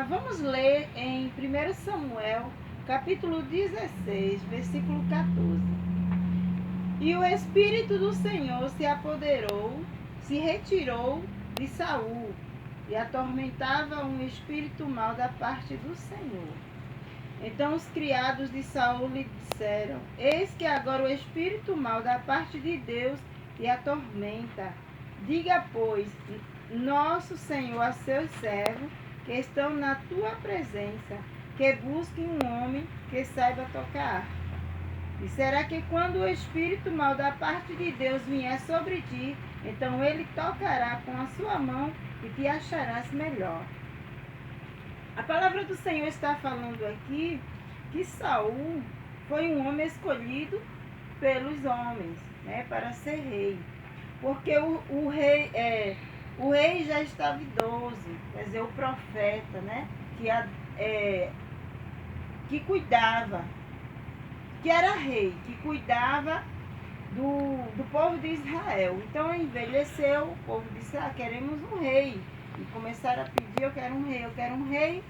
Vamos ler em 1 Samuel, capítulo 16, versículo 14. E o Espírito do Senhor se retirou de Saul, e atormentava um espírito mau da parte do Senhor. Então os criados de Saul lhe disseram: Eis que agora o espírito mau da parte de Deus te atormenta. Diga, pois, nosso Senhor a seus servos, que estão na tua presença, que busquem um homem que saiba tocar harpa. E será que quando o espírito mau da parte de Deus vier sobre ti, então ele tocará com a sua mão e te acharás melhor. A palavra do Senhor está falando aqui que Saul foi um homem escolhido pelos homens, né, para ser rei. Porque o rei já estava idoso, quer dizer, o profeta, né, que cuidava, que era rei, que cuidava do povo de Israel. Então envelheceu, o povo disse: queremos um rei. E começaram a pedir: eu quero um rei, eu quero um rei.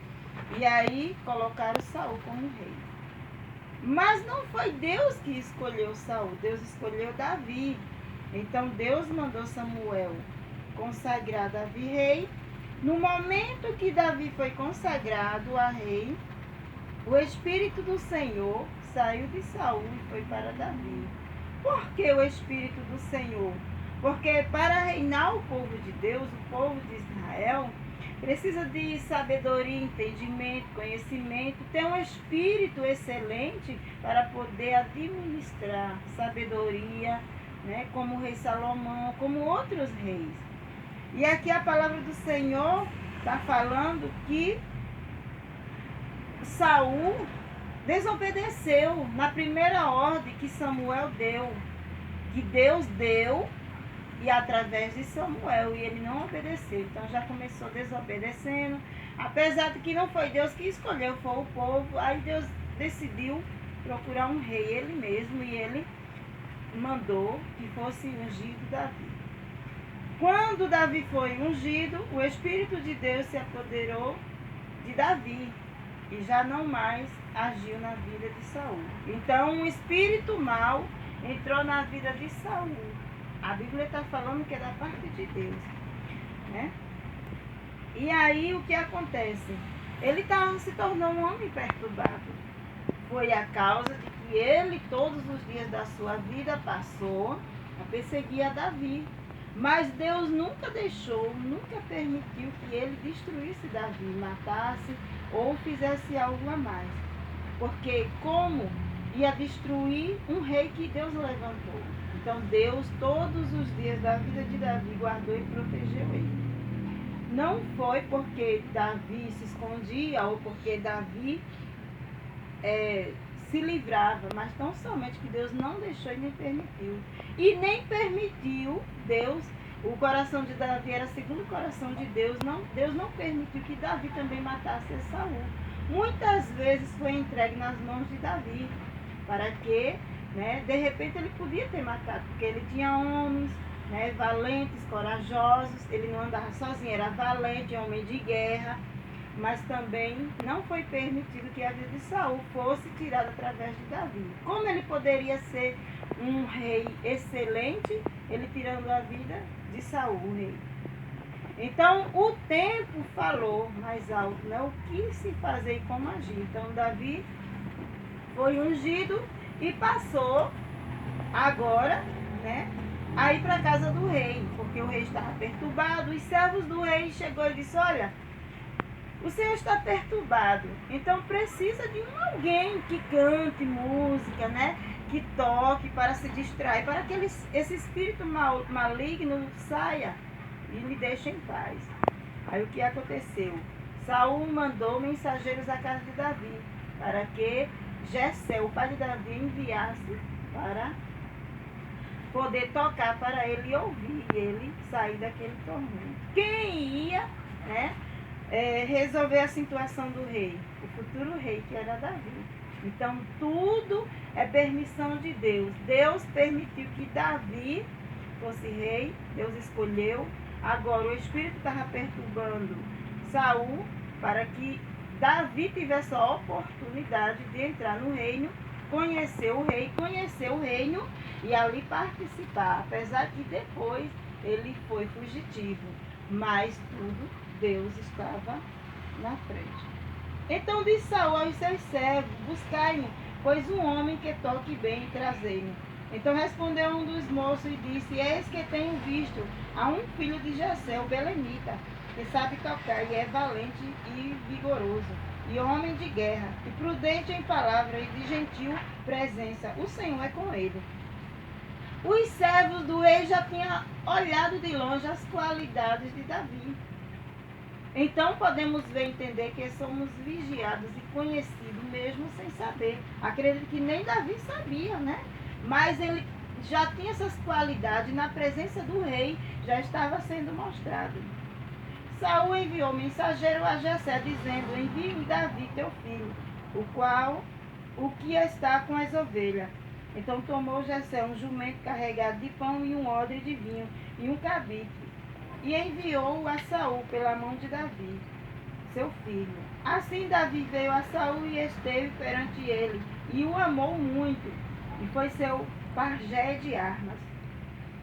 E aí colocaram Saul como rei. Mas não foi Deus que escolheu Saul, Deus escolheu Davi. Então Deus mandou Samuel consagrar Davi rei. No momento que Davi foi consagrado a rei, o Espírito do Senhor saiu de Saul e foi para Davi. Por que o Espírito do Senhor? Porque para reinar o povo de Deus, o povo de Israel, precisa de sabedoria, entendimento, conhecimento, ter um espírito excelente para poder administrar sabedoria, né, como o rei Salomão, como outros reis. E aqui a palavra do Senhor está falando que Saul desobedeceu na primeira ordem que Samuel deu, que Deus deu, e através de Samuel, e ele não obedeceu. Então já começou desobedecendo, apesar de que não foi Deus que escolheu, foi o povo. Aí Deus decidiu procurar um rei, ele mesmo, e ele mandou que fosse ungido Davi. Quando Davi foi ungido, o Espírito de Deus se apoderou de Davi e já não mais agiu na vida de Saul. Então um espírito mau entrou na vida de Saul. A Bíblia está falando que é da parte de Deus, né? E aí o que acontece? Ele se tornou um homem perturbado. Foi a causa de que ele, todos os dias da sua vida, passou a perseguir a Davi. Mas Deus nunca deixou, nunca permitiu que ele destruísse Davi, matasse ou fizesse algo a mais. Porque como ia destruir um rei que Deus levantou? Então Deus, todos os dias da vida de Davi, guardou e protegeu ele. Não foi porque Davi se escondia ou porque Davi se livrava, mas tão somente que Deus não deixou e nem permitiu. E nem permitiu Deus, o coração de Davi era segundo o coração de Deus, Deus não permitiu que Davi também matasse Saul. Muitas vezes foi entregue nas mãos de Davi, para que, né, de repente ele podia ter matado, porque ele tinha homens, né, valentes, corajosos, ele não andava sozinho, era valente, homem de guerra. Mas também não foi permitido que a vida de Saul fosse tirada através de Davi. Como ele poderia ser um rei excelente, ele tirando a vida de Saul, o rei. Então o tempo falou mais alto, né, o que se fazer e como agir. Então Davi foi ungido e passou agora, né, a ir para a casa do rei, porque o rei estava perturbado. Os servos do rei chegou e disse: olha, o Senhor está perturbado, então precisa de alguém que cante música, né? Que toque para se distrair, para que esse espírito maligno saia e me deixe em paz. Aí o que aconteceu? Saul mandou mensageiros à casa de Davi, para que Jessé, o pai de Davi, enviasse para poder tocar para ele ouvir e ele sair daquele tormento. Quem ia, né, resolver a situação do rei? O futuro rei, que era Davi. Então tudo é permissão de Deus. Deus permitiu que Davi fosse rei, Deus escolheu. Agora o espírito estava perturbando Saul, para que Davi tivesse a oportunidade de entrar no reino, conhecer o rei, conhecer o reino e ali participar, apesar que depois ele foi fugitivo, mas tudo Deus estava na frente. Então disse Saul aos seus servos: buscai-me, pois um homem que toque bem, trazei-me. Então respondeu um dos moços e disse: eis que tenho visto a um filho de Jessé, o belemita, que sabe tocar e é valente e vigoroso, e homem de guerra, e prudente em palavra e de gentil presença. O Senhor é com ele. Os servos do rei já tinham olhado de longe as qualidades de Davi. Então podemos ver e entender que somos vigiados e conhecidos mesmo sem saber. Acredito que nem Davi sabia, né? Mas ele já tinha essas qualidades, na presença do rei já estava sendo mostrado. Saul enviou mensageiro a Jessé, dizendo: envie-me Davi, teu filho, o que está com as ovelhas. Então tomou Jessé um jumento carregado de pão e um odre de vinho e um cabrito, e enviou-o a Saul pela mão de Davi, seu filho. Assim Davi veio a Saul e esteve perante ele, e o amou muito, e foi seu pajé de armas.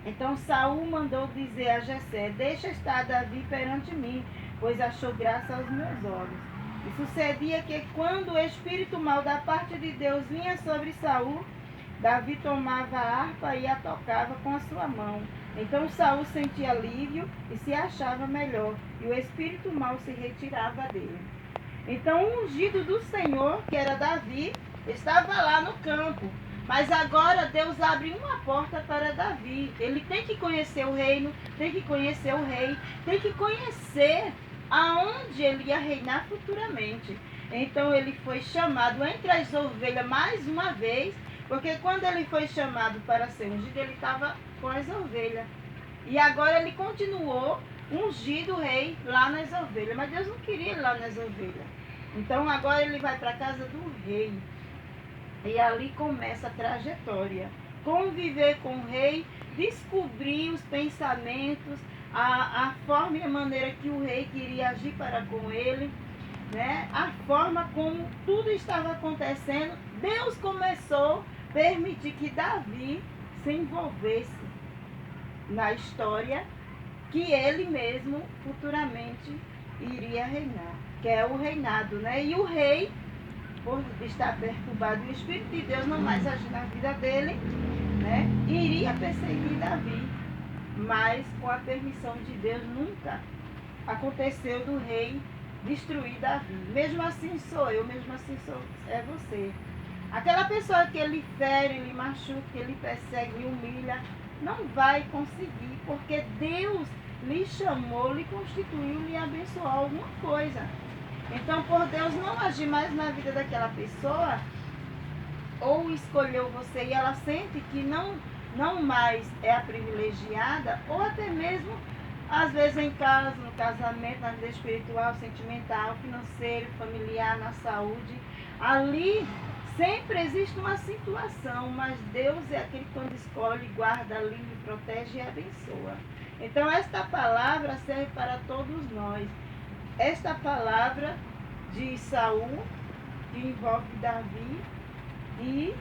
Então Saul mandou dizer a Jessé: deixa estar Davi perante mim, pois achou graça aos meus olhos. E sucedia que quando o espírito mau da parte de Deus vinha sobre Saul, Davi tomava a harpa e a tocava com a sua mão. Então Saul sentia alívio e se achava melhor, e o espírito mau se retirava dele. Então o ungido do Senhor, que era Davi, estava lá no campo. Mas agora Deus abre uma porta para Davi. Ele tem que conhecer o reino, tem que conhecer o rei, tem que conhecer aonde ele ia reinar futuramente. Então ele foi chamado entre as ovelhas mais uma vez, porque quando ele foi chamado para ser ungido, ele estava com as ovelhas. E agora ele continuou ungido rei lá nas ovelhas. Mas Deus não queria ele lá nas ovelhas. Então agora ele vai para a casa do rei. E ali começa a trajetória. Conviver com o rei, descobrir os pensamentos, a forma e a maneira que o rei queria agir para com ele, né? A forma como tudo estava acontecendo. Deus começou a permitir que Davi se envolvesse na história que ele mesmo futuramente iria reinar, que é o reinado, né? E o rei, por estar perturbado, o Espírito de Deus não mais agir na vida dele, né? Iria perseguir Davi, mas com a permissão de Deus nunca aconteceu do rei destruir Davi. Mesmo assim sou eu, mesmo assim é você. Aquela pessoa que ele fere, ele machuca, que ele persegue, ele humilha, não vai conseguir, porque Deus lhe chamou, lhe constituiu, lhe abençoou alguma coisa. Então, por Deus não agir mais na vida daquela pessoa, ou escolheu você e ela sente que não mais é a privilegiada, ou até mesmo, às vezes em casa, no casamento, na vida espiritual, sentimental, financeiro, familiar, na saúde, ali sempre existe uma situação, mas Deus é aquele que quando escolhe, guarda, livre, protege e abençoa. Então, esta palavra serve para todos nós. Esta palavra de Saul, que envolve Davi, e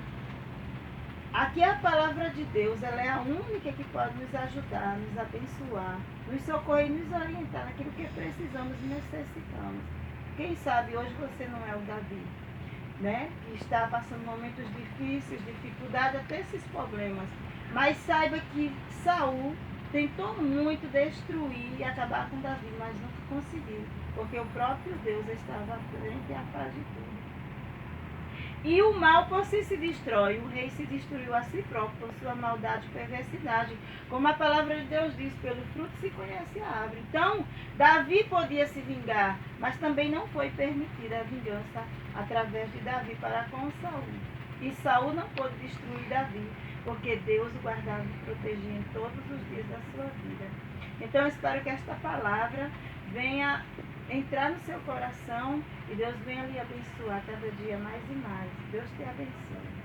aqui a palavra de Deus, ela é a única que pode nos ajudar, nos abençoar, nos socorrer e nos orientar naquilo que precisamos e necessitamos. Quem sabe hoje você não é o Davi, né? Que está passando momentos difíceis, dificuldade, até esses problemas. Mas saiba que Saul tentou muito destruir e acabar com Davi, mas não conseguiu, porque o próprio Deus estava à frente e à paz de tudo. E o mal por si se destrói, o rei se destruiu a si próprio por sua maldade e perversidade. Como a palavra de Deus diz, pelo fruto se conhece a árvore. Então, Davi podia se vingar, mas também não foi permitida a vingança através de Davi para com Saul. E Saul não pôde destruir Davi, porque Deus o guardava e protegia em todos os dias da sua vida. Então, eu espero que esta palavra venha entrar no seu coração e Deus venha lhe abençoar cada dia mais e mais. Deus te abençoe.